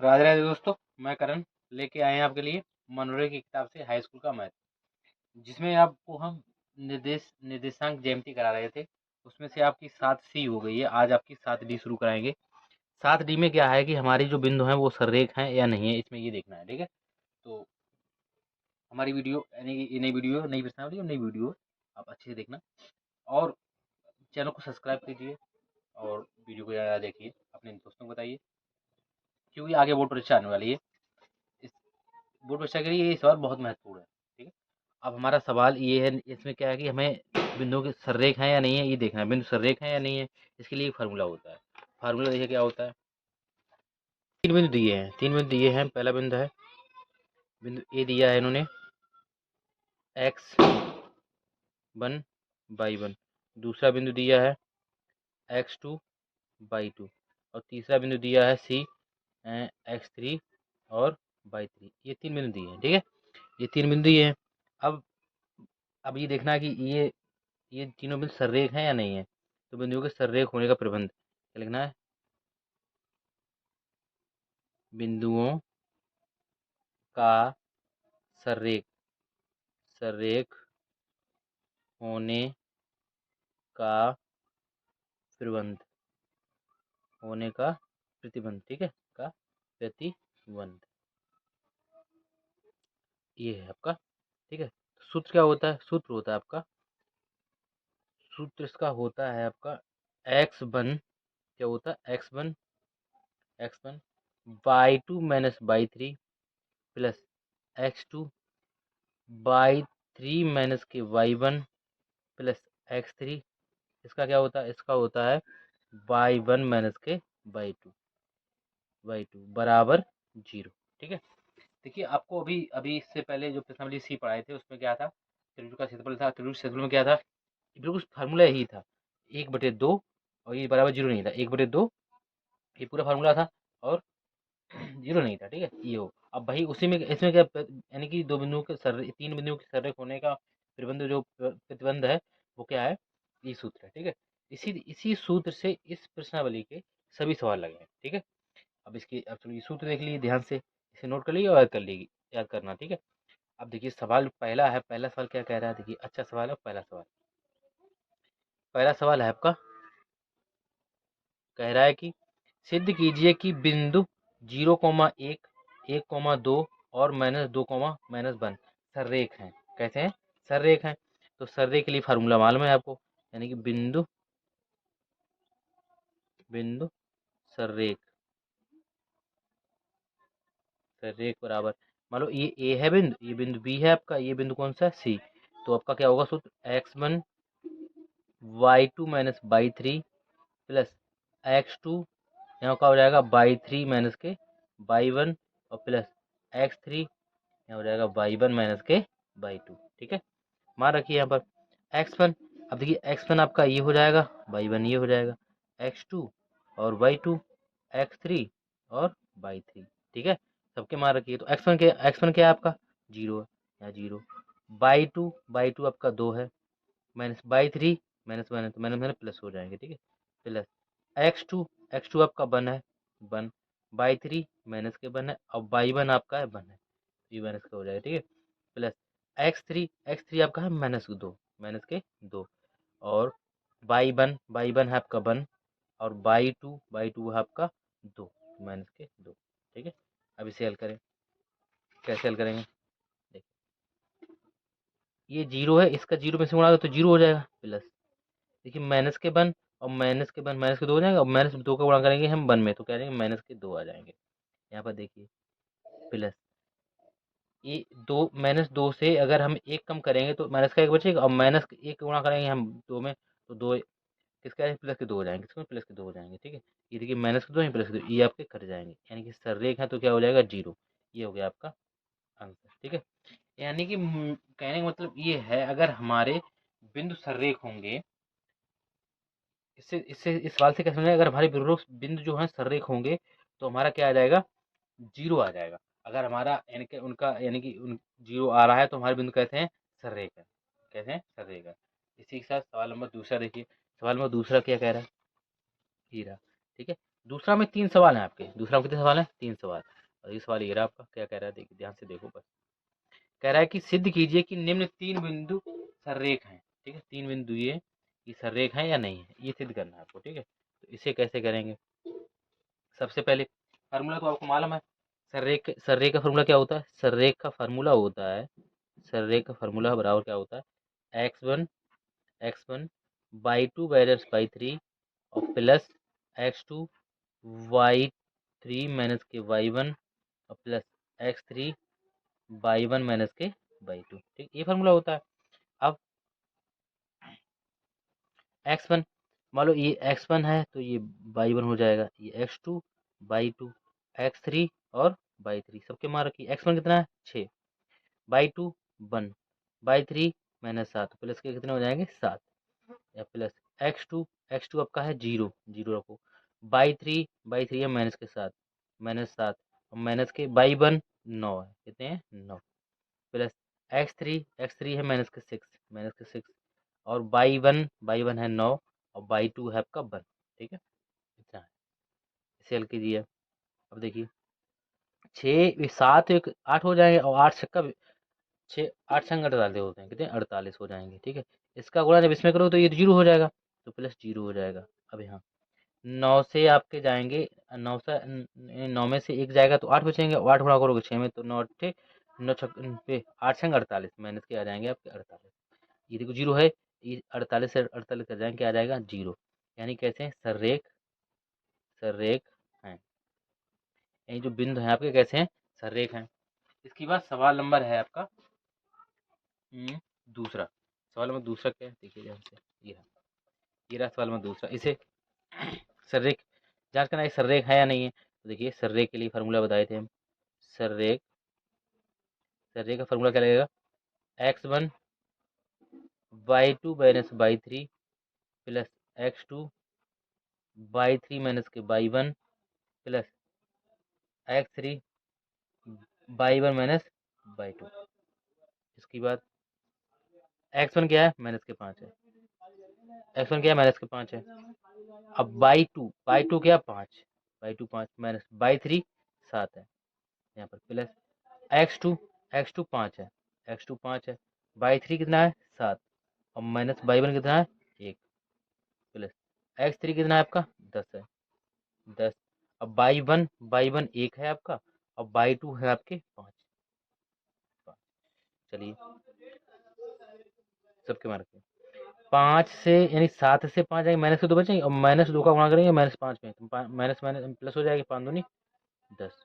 राधे राधे दोस्तों, मैं करण लेके आए हैं आपके लिए मनोरे की किताब से हाई स्कूल का मैथ, जिसमें आपको हम निर्देशांक ज्यामिति करा रहे थे। उसमें से आपकी 7C हो गई है। आज आपकी 7D शुरू कराएंगे। 7D में क्या है कि हमारी जो बिंदु हैं वो सररेख हैं या नहीं है, इसमें ये देखना है। ठीक है, तो हमारी वीडियो यानी कि ये नई वीडियो, नई प्रश्नावली और नई वीडियो आप अच्छे से देखना, और चैनल को सब्सक्राइब कीजिए और वीडियो को ज़्यादा देखिए, अपने दोस्तों को बताइए, क्योंकि आगे बोर्ड परीक्षा आने वाली है। इस बोर्ड परीक्षा के लिए ये सवाल बहुत महत्वपूर्ण है। ठीक है, अब हमारा सवाल ये है, इसमें क्या है कि हमें बिंदुओं के सररेख हैं या नहीं है ये देखना है। बिंदु सररेख है या नहीं है, इसके लिए एक फार्मूला होता है। फार्मूला देखिए क्या होता है। तीन बिंदु दिए हैं, तीन बिंदु दिए हैं। पहला बिंदु है, बिंदु ए दिया है इन्होंने x1/1। दूसरा बिंदु दिया है x2/2, और तीसरा बिंदु दिया है c x3/3। ये तीन बिंदु दिए हैं। ठीक है, ये तीन बिंदु दिए हैं। अब ये देखना है कि ये तीनों बिंदु सररेख हैं या नहीं है। तो बिंदुओं के सररेख होने का प्रबंध क्या लिखना है, बिंदुओं का सररेख सररेख होने का प्रबंध होने का प्रतिबंध। ठीक है, का प्रतिबंध ये है आपका। ठीक है, सूत्र क्या होता है, सूत्र होता है आपका, सूत्र इसका होता है आपका x1, क्या होता है x1 y2 minus y3 plus x2 y3 minus के y1 प्लस x3। इसका क्या होता है, इसका होता है y1 माइनस के y2 बराबर 0। ठीक है, देखिए आपको अभी अभी इससे पहले जो प्रश्नावली सी पढ़ाए थे उसमें क्या था, त्रिभुज का क्षेत्रफल था। त्रिभुज क्षेत्रफल में क्या था, बिल्कुल फार्मूला यही था, 1/2, और ये बराबर 0 नहीं था। 1/2 ये पूरा फार्मूला था, और 0 नहीं था। ठीक है, ये हो अब भाई उसी में इसमें क्या यानी कि दो बिंदुओं के सर तीन बिंदुओं के सररेख होने का प्रतिबंध, जो प्रतिबंध है वो क्या है, ये सूत्र है। ठीक है, इसी इसी सूत्र से इस प्रश्नावली के सभी सवाल लगे हैं। ठीक है, अब चलो ये सूत्र देख लीजिए ध्यान से, इसे नोट कर लीजिए और याद कर लीजिए, याद करना। ठीक है, अब देखिए सवाल पहला है, पहला सवाल क्या कह रहा है, देखिए अच्छा सवाल है। पहला सवाल है आपका, कह रहा है कि सिद्ध कीजिए कि बिंदु 0,1, 1,2 और -2, -1 सररेख हैं। कैसे हैं, सररेख हैं। तो सररेख के लिए फार्मूला मालूम है आपको, यानी कि बिंदु बिंदु सररेख सररेख बराबर, मान लो ये ए है बिंदु, ये बिंदु बी है आपका, ये बिंदु कौन सा है, सी। तो आपका क्या होगा सूत्र, x1 y2 minus y3 plus x2, यहाँ का हो जाएगा y3 माइनस के y1, और प्लस x3 यहाँ हो जाएगा y1 माइनस के y2। ठीक है, मान रखिए यहाँ पर x1। अब देखिए x1 आपका ये हो जाएगा, y1 ये हो जाएगा, x2 और y2, x3 और y3। ठीक है, सबके मान रखिए। तो x1 क्या है आपका, 0 है, यहाँ 0। y2 आपका 2 है, minus y3 minus minus minus minus plus हो जाएंगे। ठीक है, प्लस x2 आपका 1 है, 1 y3 माइनस के 1 है, और y1 आपका है 1 है, ये माइनस का हो जाएगा। ठीक है, प्लस x3 आपका है माइनस के 2, और y1 है आपका 1, और y2 है आपका 2, -2। ठीक है, अब इसे हल करें, कैसे हल करेंगे, देखिए ये 0 है, इसका 0 में से गुणा तो 0 हो जाएगा, प्लस देखिए -1 और -2 हो जाएगा, और -2 का गुणा करेंगे हम 1 में, तो क्या जाएंगे, -2 आ जाएंगे। यहाँ पर देखिए प्लस ये 2 से अगर हम 1 कम करेंगे तो माइनस का 1 बचेगा, और -1 गुणा करेंगे हम 2 में, तो 2 किसका है, +2 हो जाएंगे, किसमें +2 हो जाएंगे। ठीक है, ये देखिए -2 है, +2 ये आपके कट जाएंगे, यानी कि सररेख है तो क्या हो जाएगा, 0। ये हो गया आपका आंसर। ठीक है, यानी कि कहने का मतलब ये है, अगर हमारे बिंदु सररेख होंगे, इससे इससे इस सवाल से क्या समझना है, अगर हमारे बिंदु जो है सररेख होंगे तो हमारा क्या आ जाएगा, 0 आ जाएगा। अगर हमारा यानी कि उनका यानी कि 0 आ रहा है तो हमारे बिंदु कहते हैं सररेख है, कहते हैं सररेख है। इसी के साथ सवाल नंबर दूसरा देखिए, सवाल नंबर दूसरा क्या कह रहा है, ये रहा। ठीक है, दूसरा में 3 सवाल हैं आपके, दूसरा में कितने सवाल हैं, 3 सवाल। और इस सवाल ये रहा आपका, क्या कह रहा है देखिए, ध्यान से देखो बस। कह रहा है कि सिद्ध कीजिए कि निम्न तीन बिंदु सररेख हैं। ठीक है, तीन बिंदु ये सररेख हैं या नहीं है, ये सिद्ध करना है आपको। ठीक है, तो इसे कैसे करेंगे? सबसे पहले फार्मूला तो आपको मालूम है, सर्रेख का फार्मूला क्या होता है? सर्रेख का फार्मूला होता है, सर्रेख का फार्मूला बराबर क्या होता है? X one by two minus by three और प्लस x2 y3 माइनस के y1 और प्लस x3 y1 माइनस के y2। ठीक, ये फार्मूला होता है। अब x1, मान लो ये x1 है तो ये y1 हो जाएगा, ये x2 y2 x3 और y3 सबके मान रखिए। x1 कितना है? 6, y2 1, y3 -7, प्लस के कितने हो जाएंगे? 7, या प्लस x2 आपका है 0, 0 रखो। बाई थ्री है माइनस के 7, -7 और माइनस के बाई 1 9 है, कितने हैं? 9, प्लस एक्स थ्री है माइनस के 6 और बाई वन है 9 और बाई 2 है आपका 1। ठीक है, इतना है। इसे हल कीजिए। अब देखिए 6 7 एक 8 हो जाएंगे और 8 छक्का 6 8 संग 48 होते हैं, कितने? 48 हो जाएंगे। ठीक है, इसका गुणा जब इसमें करो तो ये 0 हो जाएगा, तो प्लस 0 हो जाएगा। अब यहाँ 9 से आपके जाएंगे, 9 में से एक जाएगा तो 8 बचेंगे, और 8 गुणा करोगे 6 में तो 9 अट्ठे 9 छक पे 8 संग 48, माइनस के आ जाएंगे आपके 48। ये देखो 0 है, ये 48 से 48 कर जाएंगे, क्या आ जाएगा? 0। यानी कैसे हैं? सररेख हैं, यानी जो बिंदु हैं आपके कैसे हैं? सररेख हैं। इसके बाद सवाल नंबर है आपका दूसरा। सवाल नंबर दूसरा क्या है देखिए ध्यान से, ये रहा सवाल नंबर दूसरा। इसे सर्रेख जांच करना है, सर्रेख है या नहीं है। तो देखिए सर्रेख के लिए फार्मूला बताए थे हम। सर्रेख सर्रेख का फार्मूला क्या लगेगा? x1 y2 minus by three plus x2 y3 minus के y1 plus x3 y1 minus y2। इसके बाद x1 क्या है? माइनस के 5 है, x1 क्या है? माइनस के 5 है। अब बाई टू क्या? 5, बाई 2 5 माइनस बाई 3 7 है, यहाँ पर प्लस एक्स टू 5 है, एक्स टू 5 है, बाई 3 कितना है? 7 और माइनस बाई 1 कितना है? 1, प्लस x3 कितना है आपका? 10 है, 10। अब बाई वन 1 है आपका और बाई 2 है आपके 5। चलिए सबके मार्क में 5 से यानी 7 से 5 जाएंगे, माइनस के 2 बचेंगे और माइनस 2 का गुणा करेंगे -5 में, तो माइनस माइनस प्लस हो जाएगी, 5 दूनी 10।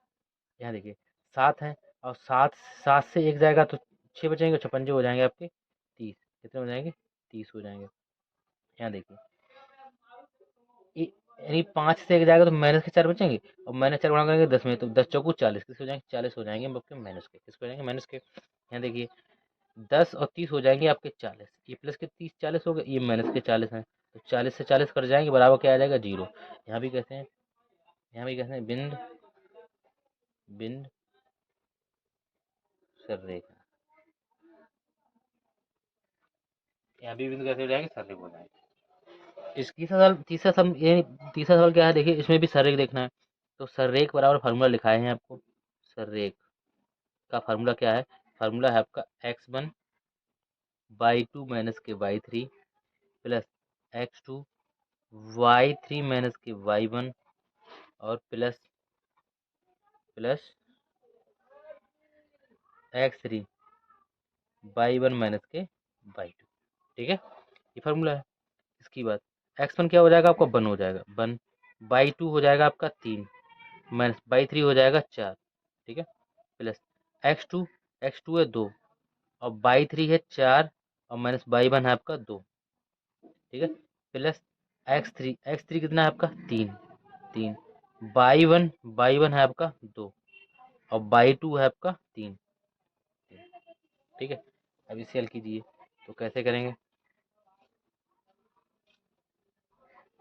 यहाँ देखिए 7 है और 7 7 से 1 जाएगा तो 6 बचेंगे, 56 हो जाएंगे आपके 30, कितने हो जाएंगे? 30 हो जाएंगे। यहाँ देखिए यानी 5 से 1 जाएगा तो माइनस के 4 बचेंगे और माइनस 4 गुणा करेंगे 10 में, तो 10 चौको 40, किस हो जाएंगे? 40 हो जाएंगे आपके माइनस के, किस हो जाएंगे? माइनस के। यहाँ देखिए 10 और 30 हो जाएंगे आपके 40, ये प्लस के 30 40 हो गए, ये माइनस के 40 हैं, तो 40 से 40 कट जाएंगे, बराबर क्या आ जाएगा? 0। यहाँ भी कहते हैं, यहाँ भी कहते हैं बिंद बिंद सररेखा, यहाँ भी बिंदु कैसे हो जाएंगे? सररेख हो जाएंगे। इसकी सवाल तीसरा सवाल क्या है देखिए, इसमें भी सररेख देखना है। तो सररेख बराबर फार्मूला लिखाए हैं आपको। सररेख का फार्मूला क्या है? फार्मूला है आपका x1 y2 माइनस के y3 plus x2 y3 minus के y1 और plus plus x3 y1 minus के y2। ठीक है, ये फार्मूला है। इसकी बात x1 क्या हो जाएगा आपका? 1 हो जाएगा, 1 y2 हो जाएगा आपका 3 माइनस y3 हो जाएगा 4। ठीक है, प्लस x2 है 2 और y3 है 4 और माइनस y1 है आपका 2। ठीक है, प्लस x3 कितना है आपका? 3 3 y1 है आपका 2 और y2 है आपका 3। ठीक है, अब इसे हल कीजिए। तो कैसे करेंगे?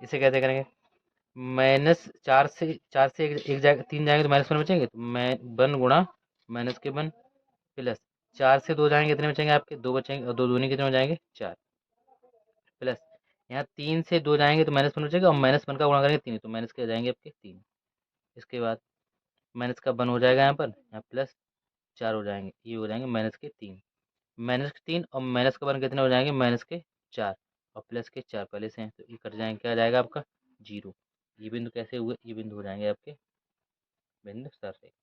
इसे कैसे करेंगे? -4 से एक जाएगा, 3 जाएंगे तो -1 बचेंगे, तो मैं 1 गुणा -1 प्लस 4 से 2 जाएंगे, कितने बचेंगे आपके? 2 बचेंगे और 2 दूनी कितने हो जाएंगे? 4, प्लस यहाँ 3 से 2 जाएंगे तो -1 बचेगा और -1 का गुणा करेंगे 3, तो माइनस के आ जाएंगे आपके 3। इसके बाद माइनस का 1 हो जाएगा यहाँ प्लस 4 हो जाएंगे, ये हो जाएंगे -3। -3 और माइनस का 1 कितने हो जाएंगे, -4 और प्लस के 4 पहले से हैं, तो ये कट जाएंगे, क्या आ जाएगा आपका 0। ये बिंदु कैसे हुए, ये बिंदु हो जाएंगे आपके बिंदु सररेखा,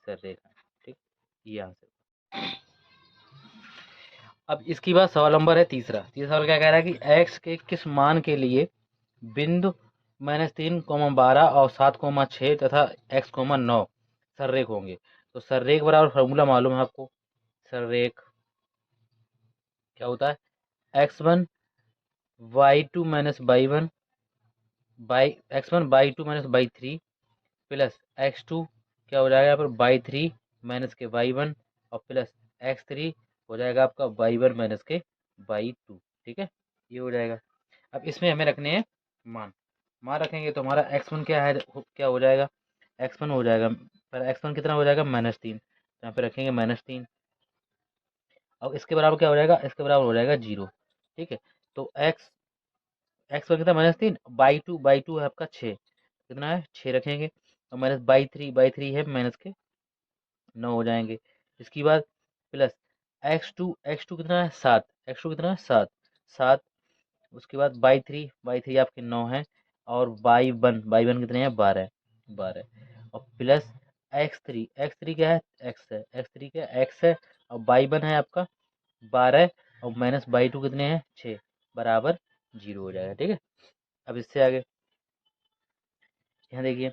सररेखा, ठीक। ये आंसर। अब इसकी बात सवाल नंबर है तीसरा। तीसरा सवाल क्या कह रहा है कि x के किस मान के लिए बिंदु -3, 12 और 7, 6 तथा x, 9 सररेख होंगे। तो सररेख बराबर फॉर्मूला मालूम है आपको। सररेख क्या होता है, x1 y2 - y2 plus x2 क्या हो जाएगा यहाँ पर y3 - और प्लस x3 हो जाएगा आपका y1 - ठीक है, ये हो जाएगा। अब इसमें हमें रखने हैं मान। मान रखेंगे तो हमारा x1 क्या है, क्या हो जाएगा, x1 हो जाएगा, पर x1 कितना हो जाएगा -3, तो यहाँ पे रखेंगे -3। अब इसके बराबर क्या हो जाएगा, इसके बराबर हो जाएगा 0, ठीक है। तो x1 कितना -3, बाई टू है आपका 6, कितना है 6 रखेंगे, और माइनस बाई थ्री है -9 हो जाएंगे। इसके बाद प्लस x2 कितना है 7, x2 कितना है 7, उसके बाद बाई थ्री आपके 9 है, और बाई वन कितने हैं 12 और प्लस x3 क्या है, x3 क्या है, x है, और बाई वन है आपका 12 और माइनस बाई टू कितने हैं 6 बराबर 0 हो जाएगा, ठीक है। अब इससे आगे यहाँ देखिए,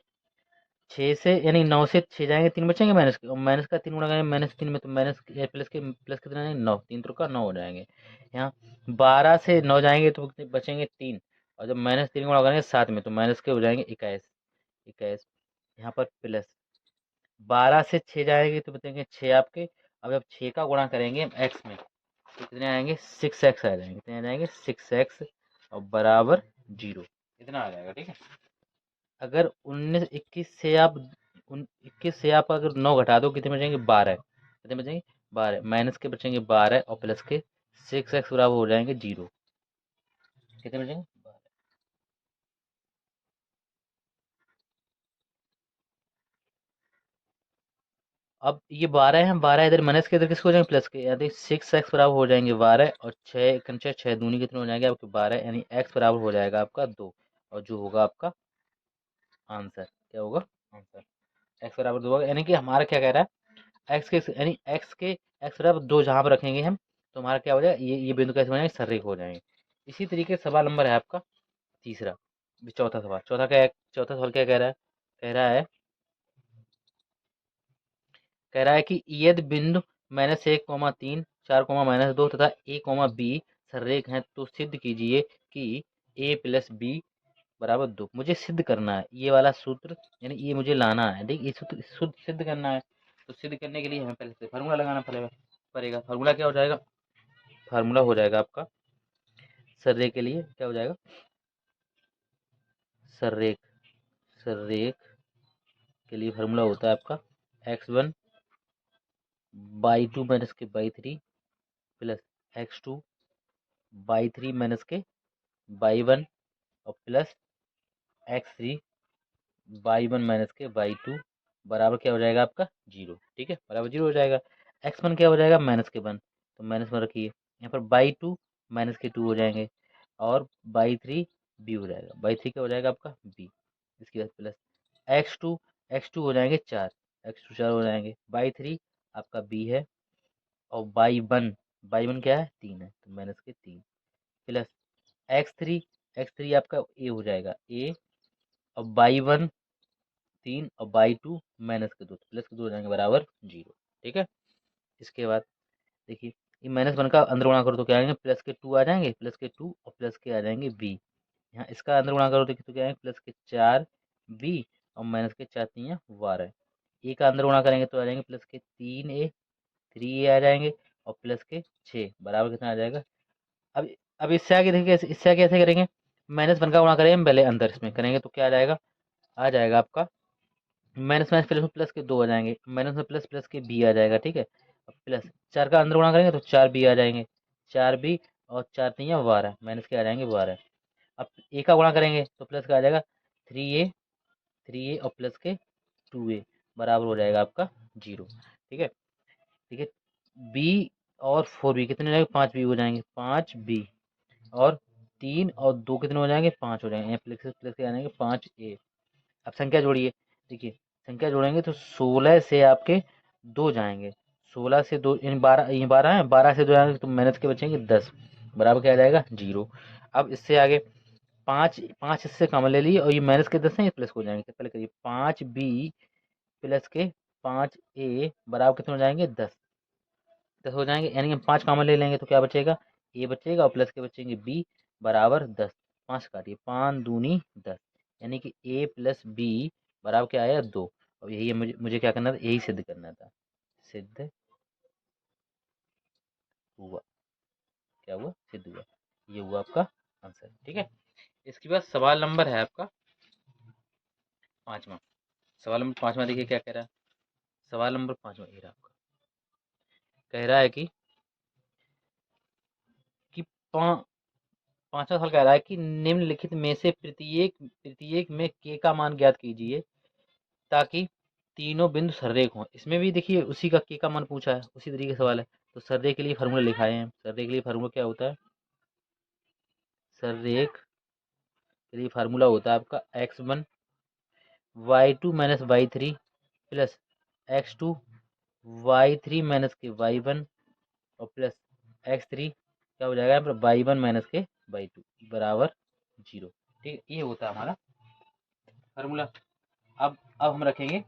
6 से यानी 9 से 6 जाएंगे, 3 बचेंगे माइनस के, और माइनस का 3 गुणा करेंगे -3 में, तो माइनस प्लस कितना है 9, 3 तो का 9 हो जाएंगे। यहाँ 12 से 9 जाएंगे तो कितने बचेंगे 3, और जब -3 गुणा करेंगे 7 में, तो माइनस के हो जाएंगे 21। यहाँ पर प्लस 12 से 6 जाएंगे तो बचेंगे 6 आपके। अब जब 6 का गुणा करेंगे एक्स में, तो कितने आएंगे 6x आ जाएंगे, कितने आ जाएंगे 6x और बराबर 0, इतना आ जाएगा, ठीक है। अगर 21 से आप अगर 9 घटा दो, कितने बचेंगे 12, कितने बचेंगे 12, माइनस के बचेंगे 12 और प्लस के 6x बराबर हो जाएंगे 0, कितने बचेंगे 12। अब ये 12 है, 12 इधर माइनस के, इधर किसको हो जाएंगे प्लस के, यानी 6x बराबर हो जाएंगे 12, और 6 दूनी कितने हो जाएंगे आपके 12, यानी x बराबर हो जाएगा आपका 2, और जो होगा आपका आंसर, क्या होगा आंसर, x बराबर 2 होगा। यानी कि हमारा क्या कह रहा है, एक्स बराबर 2 जहाँ पर रखेंगे हम, तो हमारा क्या हो जाएगा, ये बिंदु कैसे बनेंगे, सररेख हो जाएंगे। इसी तरीके से सवाल नंबर है आपका तीसरा, चौथा सवाल। चौथा सवाल क्या कह रहा है, कह रहा है कह रहा है कि यदि बिंदु -1, 3, 4, -2 तथा a, b सररेख हैं, तो सिद्ध कीजिए कि a प्लस बी बराबर 2। मुझे सिद्ध करना है ये वाला सूत्र, यानी ये मुझे लाना है, देखिए ये सूत्र सिद्ध करना है। तो सिद्ध करने के लिए हमें पहले से फार्मूला लगाना पड़ेगा। फार्मूला क्या हो जाएगा, फार्मूला हो जाएगा आपका सर्रे के लिए, क्या हो जाएगा, सर्रेख सर्रेख के लिए फार्मूला होता है आपका x1/2 माइनस के by three plus x2/3 minus के बाई वन और प्लस x3/1 माइनस के बाई टू बराबर क्या हो जाएगा आपका 0, ठीक है, बराबर 0 हो जाएगा। x1 क्या हो जाएगा -1, तो -1 रखिए, यहाँ पर बाई टू -2 हो जाएंगे, और बाई थ्री बी हो जाएगा, बाई थ्री क्या हो जाएगा आपका बी। इसके बाद प्लस एक्स टू हो जाएंगे 4, x2 4 हो जाएंगे, बाई थ्री आपका बी है, और बाई वन क्या है 3 है, तो -3 प्लस एक्स थ्री आपका ए हो जाएगा ए, और बाई वन 3 और बाई टू -2, तो प्लस के 2 हो जाएंगे बराबर 0, ठीक है। इसके बाद देखिए, ये -1 का अंदर गुणा करो तो क्या आएंगे, +2 आ जाएंगे, +2 और प्लस के आ जाएंगे बी। यहाँ इसका अंदर गुणा करो देखिए तो क्या आएंगे, +4 बी और -4 × 3 = 12। ए का अंदर गुणा करेंगे तो आ जाएंगे +3 ए, 3 ए आ जाएंगे, और +6 बराबर कितना आ जाएगा। अब अब इससे आगे देखिए, इससे आगे कैसे करेंगे, -1 का गुणा करेंगे पहले, अंदर इसमें करेंगे तो क्या आ जाएगा आपका माइनस माइनस प्लस में प्लस के 2 आ जाएंगे, माइनस में प्लस प्लस के बी आ जाएगा, ठीक है। अब प्लस 4 का अंदर गुणा करेंगे तो 4 बी आ जाएंगे, 4 बी और 4 3 12, माइनस के आ जाएंगे 12, अब ए का गुणा करेंगे तो प्लस का आ जाएगा 3a और प्लस के 2a बराबर हो जाएगा आपका 0। ठीक है। ठीक है। बी और 4b कितने हो जाएंगे, 5b हो जाएंगे, 5b और 3 और 2 कितने हो जाएंगे, 5 हो जाएंगे, प्लस के आ जाएंगे 5a। अब संख्या जोड़िए। देखिए संख्या जोड़ेंगे तो 16 से आपके 2 जाएंगे, 16 से 2 इन 12, ये 12 है, 12 से 2 जाएंगे तो माइनस के बचेंगे 10 बराबर क्या आ जाएगा 0। अब इससे आगे 5 5 इससे कम ले लिए और ये माइनस के 10 है, ये प्लस हो जाएंगे। पहले करिए 5b प्लस के 5a बराबर कितने हो जाएंगे 10, 10 हो जाएंगे, यानी हम 5 कॉमन ले लेंगे तो क्या बचेगा, ए बचेगा और प्लस के बचेंगे बी बराबर 10। 5 काटिए, 5 दूनी 10, यानी कि ए प्लस बी बराबर क्या आया 2। और यही मुझे क्या करना था, यही सिद्ध करना था। सिद्ध हुआ, क्या हुआ, सिद्ध हुआ। ये हुआ आपका आंसर। ठीक है। इसके बाद सवाल नंबर है आपका 5वां। सवाल नंबर 5वां देखिए क्या कह रहा है। सवाल नंबर 5वां ये रहा आपका, कह रहा है कि 5वां सवाल कह रहा है कि निम्नलिखित में से प्रत्येक प्रत्येक में के का मान ज्ञात कीजिए ताकि तीनों बिंदु सररेख हों। इसमें भी देखिए उसी का के का मान पूछा है, उसी तरीके का सवाल है। तो सररेख के लिए फार्मूला लिखाए हैं। सररेख के लिए फार्मूला क्या होता है, सररेख के लिए फार्मूला होता है आपका x1 y2 minus y3 plus x2 y3 minus के y1 और प्लस x3 क्या हो जाएगा यहाँ पर y1 माइनस के y2 बराबर 0। ठीक है, ये होता है हमारा फार्मूला। अब हम रखेंगे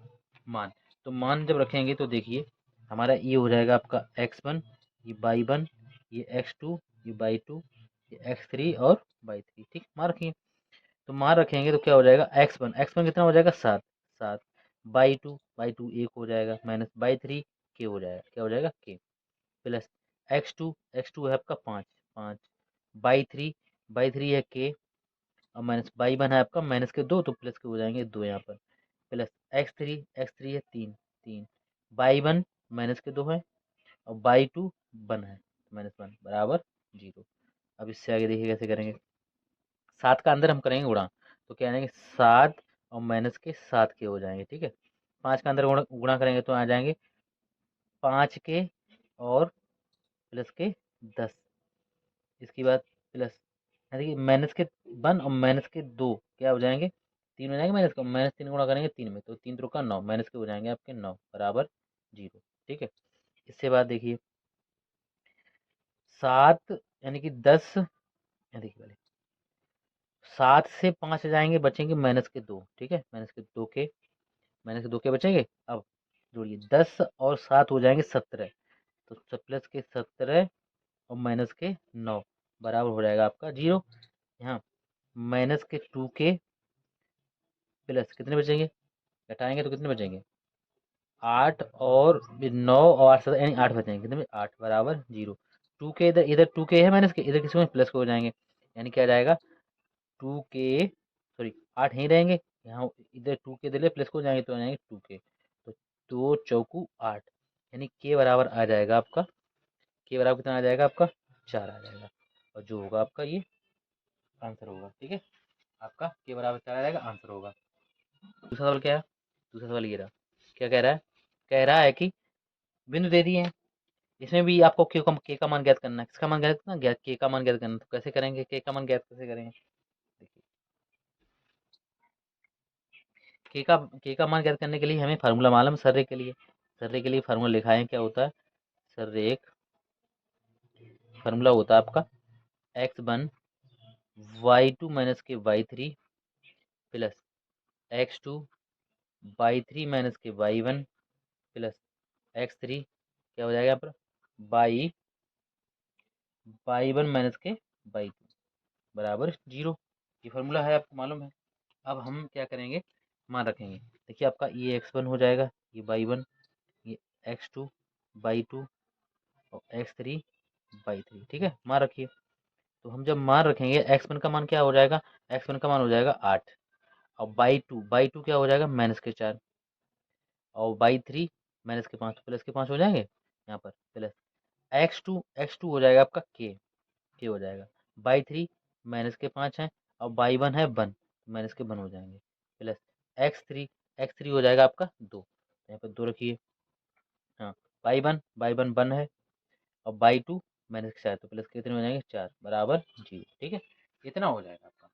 मान। तो मान जब रखेंगे तो देखिए हमारा ये हो जाएगा आपका x1, ये y1, ये x2, ये y2, ये x3 और y3। ठीक, मान रखिए। तो मान रखेंगे तो क्या हो जाएगा x1 कितना हो जाएगा 7, 7 y2 1 हो जाएगा माइनस y3 के हो जाएगा, क्या हो जाएगा के प्लस x2 है आपका 5, 5 y3 है के और माइनस y1 है आपका माइनस के 2 तो प्लस के हो जाएंगे 2 यहाँ पर प्लस x3 है 3, 3 y1 माइनस के 2 है और y2 1 है -1 बराबर 0। अब इससे आगे देखिए कैसे करेंगे। 7 का अंदर हम करेंगे गुणा तो क्या आएंगे 7 और माइनस के 7 के हो जाएंगे। ठीक है। 5 का अंदर गुणा गुणा करेंगे तो आ जाएंगे 5 के और प्लस के 10। इसके बाद प्लस देखिए माइनस के 1 और माइनस के 2 क्या हो जाएंगे 3 हो जाएंगे, माइनस का माइनस 3 गुणा करेंगे 3 में तो 3 त्रिक का 9 माइनस के हो जाएंगे आपके 9 बराबर 0। ठीक है। इससे बाद देखिए 7 यानी कि 10, देखिए पहले 7 से 5 जाएंगे बचेंगे माइनस के 2। ठीक है, माइनस के 2 के बचेंगे। अब जोड़िए 10 और 7 हो जाएंगे 17 तो प्लस के 17 और माइनस के 9 बराबर हो जाएगा आपका 0। यहाँ माइनस के 2 के प्लस कितने बचेंगे, घटाएंगे तो कितने बचेंगे 8 और 9 और 8 यानी 8 बचेंगे, कितने 8 बराबर 0। 2 के इधर इधर 2 के है माइनस के, इधर किसी में प्लस के हो जाएंगे, यानी क्या जाएगा 2 के सॉरी 8 यहीं रहेंगे, यहाँ इधर 2 के इधर प्लस को हो जाएंगे तो आ जाएंगे 2 के तो 2 चौकू 8 यानी के बराबर आ जाएगा आपका, के बराबर कितना आ जाएगा आपका 4 आ जाएगा और जो होगा आपका ये आंसर होगा। ठीक है, आपका के बराबर 4 आ जाएगा, आंसर होगा। दूसरा सवाल क्या है, दूसरा सवाल ये रहा, क्या कह रहा है, कह रहा है कि बिंदु दे दिए हैं, इसमें भी आपको के का मान ज्ञात करना है। किसका मान ज्ञात करना, ज्ञात के का मान ज्ञात करना है। तो कैसे करेंगे, के का मान ज्ञात कैसे करेंगे, देखिए के का मान ज्ञात करने के लिए हमें फार्मूला मालूम है सर्रे के लिए। सर्रे के लिए फार्मूला लिखा है, क्या होता है सर्रे एक फार्मूला होता है आपका x1 y2 माइनस के y3 plus x2 y3 minus के y1 प्लस x3 क्या हो जाएगा यहाँ पर y1 माइनस के y2 बराबर 0। ये फार्मूला है, आपको मालूम है। अब हम क्या करेंगे, मान रखेंगे। देखिए आपका ये x1 हो जाएगा, ये y1, ये x2 y2 और x3 y3। ठीक है, मान रखिए। तो हम जब मान रखेंगे x1 का मान क्या हो जाएगा, x1 का मान हो जाएगा 8 और y2 क्या हो जाएगा -4 और y3 -5 प्लस के 5 हो जाएंगे यहाँ पर प्लस x2 हो जाएगा आपका के हो जाएगा y3 -5 है और बाई वन है वन, माइनस के वन हो जाएंगे, प्लस एक्स थ्री हो जाएगा आपका दो, यहाँ पर दो रखिए। हाँ, बाई वन वन है, और बाई टू माइनस के चार, तो प्लस कितने हो जाएंगे चार, बराबर जीरो। ठीक है, इतना हो जाएगा आपका।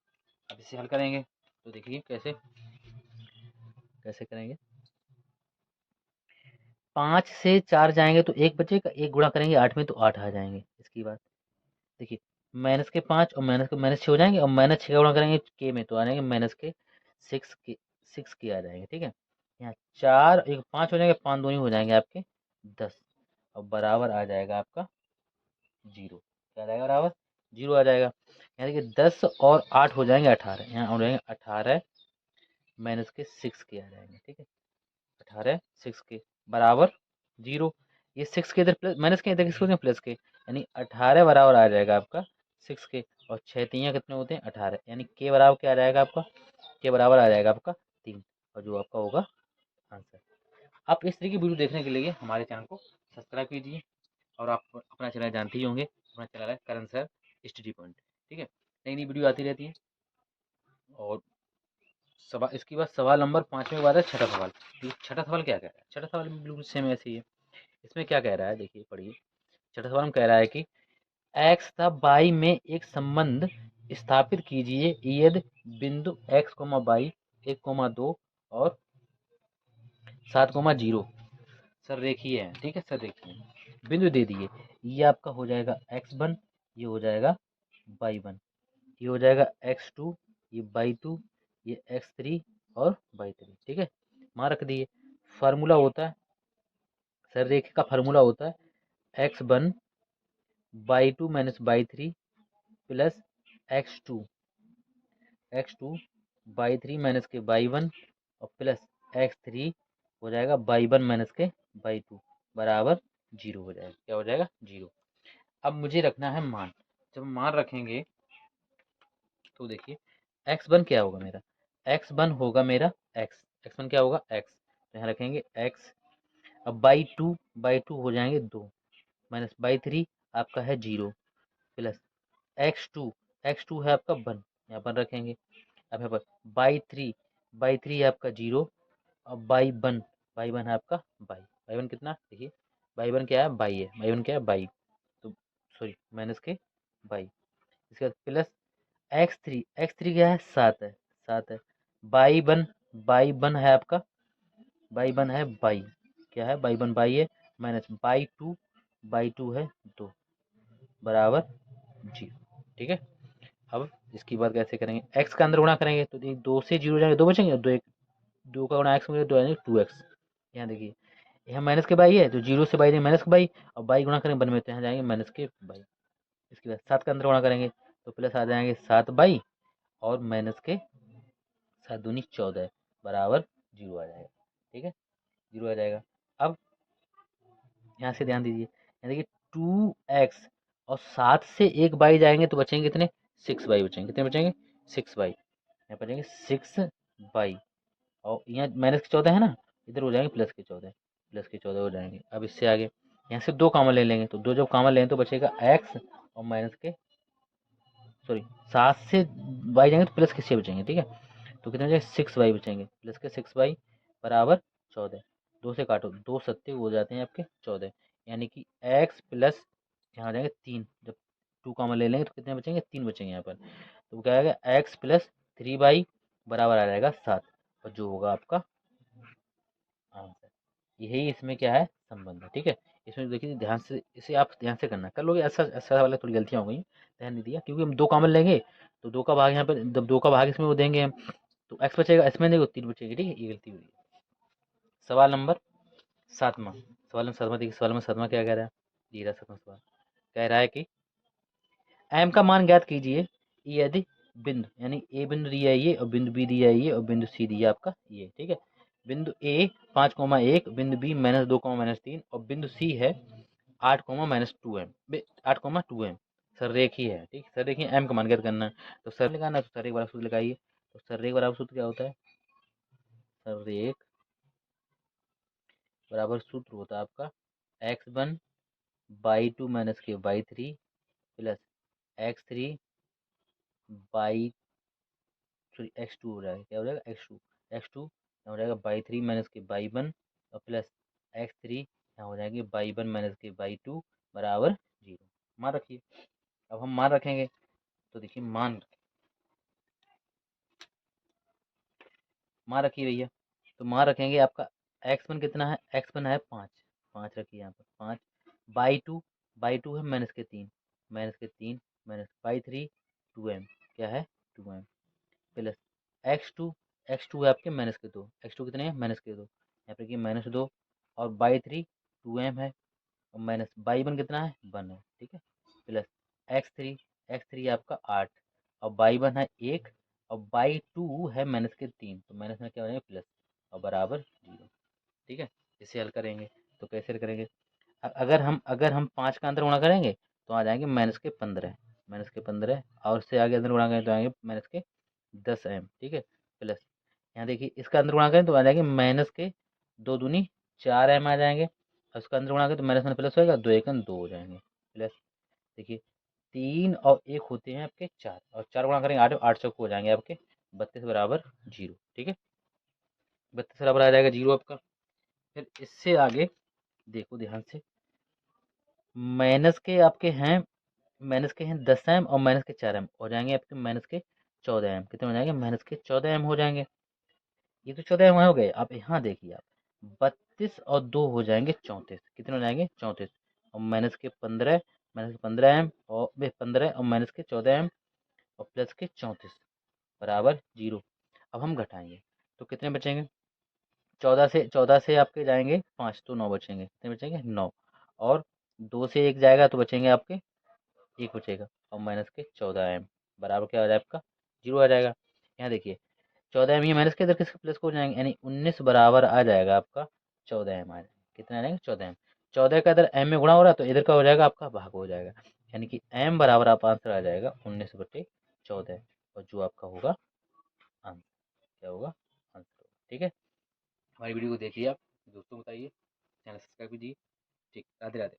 अब इसे हल करेंगे तो देखिए कैसे कैसे करेंगे। 5 से 4 जाएंगे तो एक बचेगा, एक गुणा करेंगे 8 में तो 8 आ जाएंगे। इसकी बात देखिए, माइनस के 5 और माइनस के माइनस 6 हो जाएंगे, और माइनस 6 का गुणा करेंगे के में तो आ जाएंगे माइनस के 6 के आ जाएंगे। ठीक है, यहाँ 4 एक 5 हो जाएंगे, 5 दूनी हो जाएंगे आपके 10, और बराबर आ जाएगा आपका जीरो। क्या आ जाएगा बराबर जीरो आ जाएगा। यहाँ देखिए 10 और 8 हो जाएंगे 18, यहाँ हो जाएंगे 18 माइनस के 6 के आ जाएंगे। ठीक है, 18 6 के बराबर जीरो। ये 6 के इधर प्लस माइनस के इधर किसको प्लस के, यानी 18 बराबर आ जाएगा आपका 6 के, और 6 तियाँ कितने होते हैं 18, यानी के बराबर क्या आ जाएगा आपका, के बराबर आ जाएगा आपका 3, और जो आपका होगा आंसर। आप इस तरीके की वीडियो देखने के लिए हमारे चैनल को सब्सक्राइब कीजिए, और आप अपना चैनल जानते ही होंगे, अपना चैनल है करण सर स्टडी पॉइंट। ठीक है, नई नई वीडियो आती रहती है। और इसके बाद सवाल नंबर 5 में बाद है छठा सवाल। छठा सवाल क्या कह रहा है, छठा सवाल बिल्कुल सेम ऐसे ही है। इसमें क्या कह रहा है देखिए पढ़िए। छठा सवाल में कह रहा है कि एक्स तथा बाई में एक संबंध स्थापित कीजिए यदि बिंदु एक्स कोमा बाई 1,2 और 7,0 सर रेखीय है। ठीक है सर, रेखीय बिंदु दे दिए, ये आपका हो जाएगा एक्स वन, ये हो जाएगा बाई वन, ये हो जाएगा एक्स टू, ये बाई टू, ये एक्स थ्री और बाई थ्री। ठीक है, वहाँ रख दिए। फार्मूला होता है सर, रेखा का फार्मूला होता है x one by two minus by three plus x two by three minus के बाई वन, और प्लस एक्स थ्री हो जाएगा बाई वन माइनस के बाई टू, बराबर जीरो हो जाएगा। क्या हो जाएगा जीरो। अब मुझे रखना है मान। जब मान रखेंगे तो देखिए एक्स वन क्या होगा मेरा, एक्स वन होगा मेरा एक्स वन क्या होगा एक्स, तो यहाँ रखेंगे एक्स। अब बाई टू हो जाएंगे दो, माइनस बाई थ्री आपका है जीरो, प्लस एक्स टू है आपका वन, यहाँ पर रखेंगे। अब यहाँ पर बाई थ्री है आपका जीरो, और बाई वन है आपका बाई वन कितना देखिए, बाई वन क्या है बाई है, बाई वन क्या है बाई, तो सॉरी माइनस के बाई। इसके बाद प्लस एक्स थ्री क्या है सात है। बाई वन है आपका, बाई वन है बाई, क्या है बाई वन बाई है, माइनस बाई टू है दो, बराबर जीरो। ठीक है, अब इसकी बात कैसे करेंगे, एक्स का अंदर गुणा करेंगे तो देखिए दो से जीरो जाएंगे, दो बचेंगे, दो का गुणा एक्स में दो आएंगे टू एक्स। यहाँ देखिए यहाँ माइनस के बाई है, तो जीरो से बाई देंगे माइनस के बाई, और बाई गुणा करेंगे वन में तो यहाँ जाएंगे माइनस के बाई। इसके बाद 7 का अंदर गुणा करेंगे तो प्लस आ जाएंगे 7 बाई, और माइनस के 7 दूनी 14 बराबर जीरो आ जाएगा। ठीक है, जीरो आ जाएगा। अब यहाँ से ध्यान दीजिए, यहाँ देखिए 2x, और 7 से एक बाई जाएंगे तो बचेंगे कितने 6 बाई बचेंगे, कितने बचेंगे 6 बाई, यहाँ बचेंगे 6 बाई, और यहाँ माइनस के 14 है ना, इधर हो जाएंगे प्लस के 14 हो जाएंगे। अब इससे आगे यहाँ से दो कॉमन ले लेंगे, तो दो जब कॉमन लेंगे तो बचेगा x, और माइनस के सॉरी 7 से बाई जाएंगे तो प्लस के 6 बचेंगे। ठीक है, तो कितने बचेंगे 6 बाई बचेंगे, प्लस के 6 बाई बराबर 14। दो से काटो, दो सत्ते हो जाते हैं आपके 14, यानी कि x प्लस यहाँ आ जाएंगे 3, जब 2 कॉमन ले लेंगे तो कितने बचेंगे 3 बचेंगे यहाँ पर, तो क्या आएगा x प्लस 3 बाई बराबर आ जाएगा 7, और जो होगा आपका आंसर। यही इसमें क्या है संबंध है। ठीक है, इसमें देखिए ध्यान से, इसे आप ध्यान से करना, कर लोगे ऐसा ऐसा वाला थोड़ी गलतियाँ हो गई, ध्यान नहीं दिया, क्योंकि हम दो कॉमन लेंगे तो दो का भाग यहाँ पर, जब दो का भाग इसमें वो देंगे हम, तो एक्स बचेगा, इसमें देखो 3 बचेगी। ठीक है, ये गलती हुई है। सवाल नंबर 7वां, सवाल नंबर 7वां देखिए, सवाल नंबर 7वां क्या कह रहा है, ये रहा 7वां सवाल। कह रहा है कि एम का मान ज्ञात कीजिए यदि बिंदु, यानी ए बिंदु दिया है ये, और बिंदु बी दिया है ये, और बिंदु सी दिया आपका ये। ठीक है, बिंदु ए 5,1, बिंदु बी -2,-3, और बिंदु सी है 8,-2m 8,2m। सर रेखी है। ठीक, सर देखिए एम का मान ज्ञात करना है, तो सर लगाना, तो सर एक बार सूत्र लगाइए। तो सर एक बराबर सूत्र क्या होता है, सर एक बराबर सूत्र होता है आपका x one by two minus के by three, plus x three by sorry x2 हो जाएगा, क्या हो जाएगा x2 यहाँ हो जाएगा बाई 3 माइनस के बाई 1 और प्लस x3 यहाँ हो जाएगी बाई 1 माइनस के बाई 2 बराबर 0। मान रखिए। अब हम मान रखेंगे तो देखिए मान रखिए भैया। तो मान रखेंगे आपका x1 कितना है, x1 है 5, 5 रखिए यहाँ पर 5 बाई 2 है माइनस के 3 माइनस बाई 3 2m, क्या है 2m प्लस x2 x2 है आपके -2, x2 कितने हैं -2 यहाँ पे -2 और बाई 3 2m है और माइनस बाई 1 कितना है 1 है, ठीक है प्लस x3 आपका 8 और बाई 1 है 1 और बाई 2 है -3, तो माइनस में क्या हो जाएगा प्लस और बराबर 0, ठीक है। इसे हल करेंगे तो कैसे हल करेंगे, अगर हम 5 का अंदर गुणा करेंगे तो आ जाएंगे -15 और उससे आगे अंदर गुणा करेंगे तो आएंगे -10m, ठीक है प्लस यहाँ देखिए इसका अंदर गुणा करें तो आ जाएंगे माइनस के 2 दूनी 4m आ जाएंगे और उसका अंदर गुणा करें तो माइनस में प्लस होएगा 2 एकम 2 हो जाएंगे प्लस देखिए 3 और 1 होते हैं आपके 4 और 4 गुणा करेंगे 8, 8 चौक हो जाएंगे आपके 32 बराबर 0, ठीक है 32 बराबर आ जाएगा 0 आपका। फिर इससे आगे देखो ध्यान से, माइनस के हैं 10m और माइनस के 4m हो जाएंगे आपके माइनस के 14m, कितने हो जाएंगे माइनस के 14m हो जाएंगे। ये तो 14m हो गए। आप यहाँ देखिए आप 32 और 2 हो जाएंगे 34, कितने हो जाएंगे 34 और माइनस के 15m और 15 और माइनस के 14m और प्लस के 34 बराबर 0। अब हम घटाएंगे तो कितने बचेंगे, 14 से आपके जाएंगे 5 तो 9 बचेंगे, कितने बचेंगे 9 और 2 से 1 जाएगा तो बचेंगे आपके 1 बचेगा और माइनस के 14m बराबर क्या आ जाएगा आपका 0 आ जाएगा। यहाँ देखिए 14m ये माइनस के इधर किसके प्लस को हो जाएंगे यानी 19 बराबर आ जाएगा आपका 14m आ जाएगा, कितना आ जाएगा 14m। 14 का इधर m में गुणा हो रहा है तो इधर का हो जाएगा आपका भाग हो जाएगा यानी कि m बराबर आप आंसर आ जाएगा 19/14 और जो आपका होगा आंसर, क्या होगा आंसर होगा, ठीक है। हमारी वीडियो को देखिए आप दोस्तों बताइए, चैनल सब्सक्राइब कीजिए, ठीक राधे राधे।